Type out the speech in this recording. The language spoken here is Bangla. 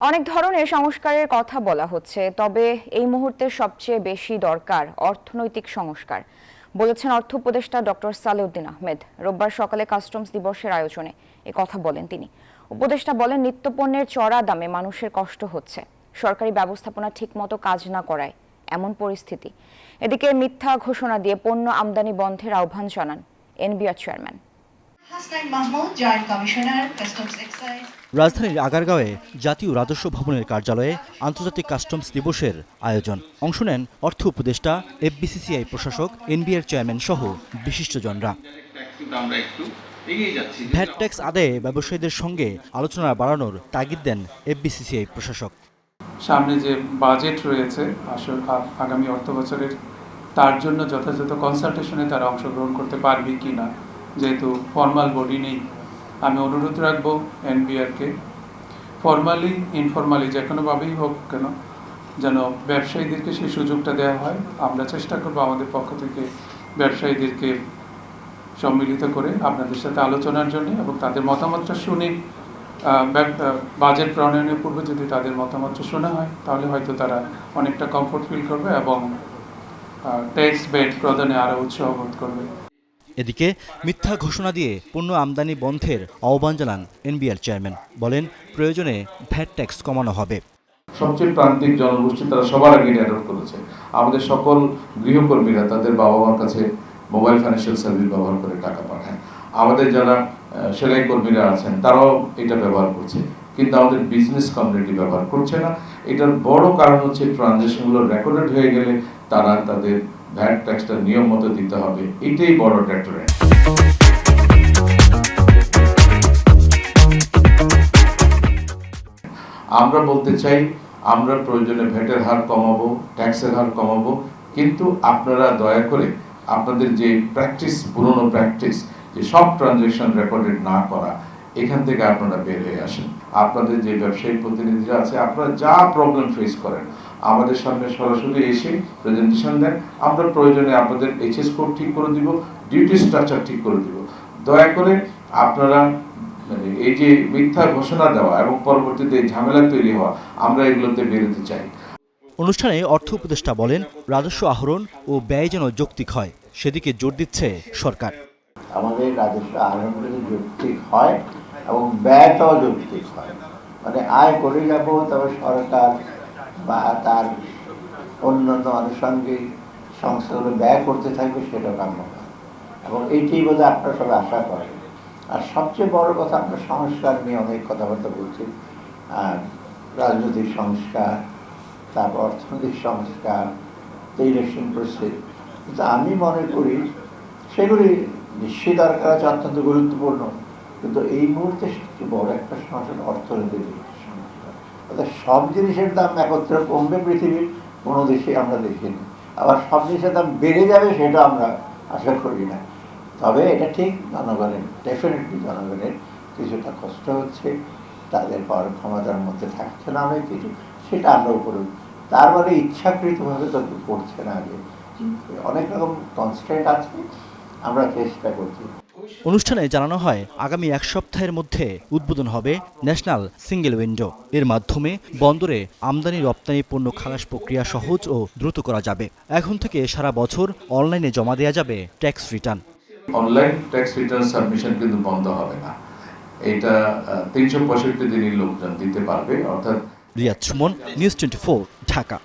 অনেক ধরনের সংস্কারের কথা বলা হচ্ছে, তবে এই মুহূর্তে সবচেয়ে বেশি দরকার অর্থনৈতিক সংস্কার বলেছেন অর্থ উপদেষ্টা ডক্টর সালেউদ্দিন আহমেদ। রোববার সকালে কাস্টমস দিবসের আয়োজনে এ কথা বলেন তিনি। উপদেষ্টা বলেন, নিত্যপণ্যের চড়া দামে মানুষের কষ্ট হচ্ছে, সরকারি ব্যবস্থাপনা ঠিকমতো কাজ না করায় এমন পরিস্থিতি। এদিকে মিথ্যা ঘোষণা দিয়ে পণ্য আমদানি বন্ধের আহ্বান জানান এনবিআর চেয়ারম্যান। রাজধানীর আগারগাঁওয়ে জাতীয় রাজস্ব ভবনের কার্যালয়ে আন্তর্জাতিক কাস্টমস দিবসের আয়োজন। অংশ নেন অর্থ উপদেষ্টা, এফবিসিসিআই প্রশাসক, এনবিআর চেয়ারম্যান সহ বিশিষ্টজনরা। ভ্যাট ট্যাক্স আদায়ে ব্যবসায়ীদের সঙ্গে আলোচনা বাড়ানোর তাগিদ দেন এফবিসিসিআই প্রশাসক। সামনে যে বাজেট রয়েছে আগামী অর্থ বছরের, তার জন্য যথাযথ কনসালটেশনে তারা অংশগ্রহণ করতে পারবে কি না, যেহেতু ফর্মাল বডি নেই। আমি অনুরোধ রাখবো এনবিআরকে, ফর্মালি ইনফর্মালি যে কোনোভাবেই হোক কেন, যেন ব্যবসায়ীদেরকে সেই সুযোগটা দেওয়া হয়। আমরা চেষ্টা করবো আমাদের পক্ষ থেকে ব্যবসায়ীদেরকে সম্মিলিত করে আপনাদের সাথে আলোচনার জন্য, এবং তাদের মতামতটা শুনে বাজেট প্রণয়নের পূর্বে যদি তাদের মতামতটা শোনা হয়, তাহলে হয়তো তারা অনেকটা কমফোর্ট ফিল করবে এবং ট্যাক্স বেড প্রদানে আরও উৎসাহ বোধ করবে। এদিকে মিথ্যা ঘোষণা দিয়ে পণ্য আমদানি বন্ধের আহ্বান জানান এনবিআর চেয়ারম্যান। বলেন, প্রয়োজনে ভ্যাট ট্যাক্স কমানো হবে। সবচেয়ে প্রান্তিক জনগোষ্ঠী তারা সবার আগে অ্যাডপ্ট করেছে। আমাদের সকল গৃহকর্মীরা তাদের বাবা মার কাছে মোবাইল ফাইন্যান্সিয়াল সার্ভিস ব্যবহার করে টাকা পাঠায়। আমাদের যারা সেলাই কর্মীরা আছেন তারাও এটা ব্যবহার করছে, কিন্তু আমাদের বিজনেস কমিউনিটি ব্যবহার করছে না। এটার বড় কারণ হচ্ছে ট্রানজ্যাকশনগুলো রেকর্ডেড হয়ে গেলে তারা তাদের ভ্যাট ট্যাক্সটা নিয়ম মতো দিতে হবে, এটাই বড় ডেটারেন্ট। আমরা বলতে চাই, আমরা প্রয়োজনে ভ্যাটের হার কমাবো, ট্যাক্সের হার কমাবো, কিন্তু আপনারা দয়া করে আপনাদের যে প্র্যাকটিস, পুরনো প্র্যাকটিস যে সব ট্রানজ্যাকশন রেকর্ডেড না করা, এখান থেকে আপনারা বের হয়ে আসেন। আপনাদের যে ব্যবসায়ী প্রতিনিধিরা আছে, আপনারা যা প্রবলেম ফেস করেন আমাদের সামনে সরাসরি এসে প্রেজেন্টেশন দেন। আমরা প্রয়োজনে আপনাদের এইচএস কোড ঠিক করে দিব, ডিউটি স্ট্রাকচার ঠিক করে দিব। দয়া করে আপনারা এই যে মিথ্যা ঘোষণা দেওয়া এবং পরবর্তীতে ঝামেলা তৈরি হওয়া, আমরা এগুলোতে বেরোতে চাই। অনুষ্ঠানে অর্থ উপদেষ্টা বলেন, রাজস্ব আহরণ ও ব্যয় যেন যৌক্তিক হয়, সেদিকে জোর দিচ্ছে সরকার। আমাদের রাজস্ব আহরণ যদি যৌক্তিক হয় এবং ব্যয়টাও যৌক্তিক হয়, মানে আয় করে যাব, তবে সরকার বা তার অন্যান্য আনুষঙ্গিক সংস্থাগুলো ব্যয় করতে থাকবে, সেটা কাম্য না। এবং এইটাই বোধ হয় আপনারা সবাই আশা করেন। আর সবচেয়ে বড় কথা, আমরা সংস্কার নিয়ে অনেক কথাবার্তা বলছি, রাজনৈতিক সংস্কার, তারপর অর্থনৈতিক সংস্কার, ইলেকশন প্রসেস, কিন্তু আমি মনে করি সেগুলি নিশ্চয়ই দরকার আছে, অত্যন্ত গুরুত্বপূর্ণ, কিন্তু এই মুহূর্তে সবচেয়ে বড় একটা সমস্যা অর্থনৈতিক সমস্যা। অর্থাৎ সব জিনিসের দাম একত্রে কমবে পৃথিবীর কোনো দেশে আমরা দেখিনি, আবার সব জিনিসের দাম বেড়ে যাবে সেটা আমরা আশা করি না। তবে এটা ঠিক, জনগণের ডেফিনেটলি জনগণের কিছুটা কষ্ট হচ্ছে, তাদের পাওয়ার ক্ষমতার মধ্যে থাকছে না অনেক কিছু, সেটা আমরা উপরে, তার মানে ইচ্ছাকৃতভাবে তো করছে না, আগে অনেক রকম কনস্ট্যান্ট আছে, আমরা চেষ্টা করছি। অনুষ্ঠানে জানানো হয়, আগামী এক সপ্তাহের মধ্যে উদ্বোধন হবে ন্যাশনাল সিঙ্গেল উইন্ডো। এর মাধ্যমে বন্দরে আমদানি রপ্তানি পণ্য খালাস প্রক্রিয়া সহজ ও দ্রুত করা যাবে। এখন থেকে সারা বছর অনলাইনে জমা দেওয়া যাবে tax return. Online tax return submission কিন্তু বন্ধ হবে না, এটা 365 দিনই লোকজন দিতে পারবে। অর্থাৎ রিয়াদ সুমন, নিউজ 24, ঢাকা।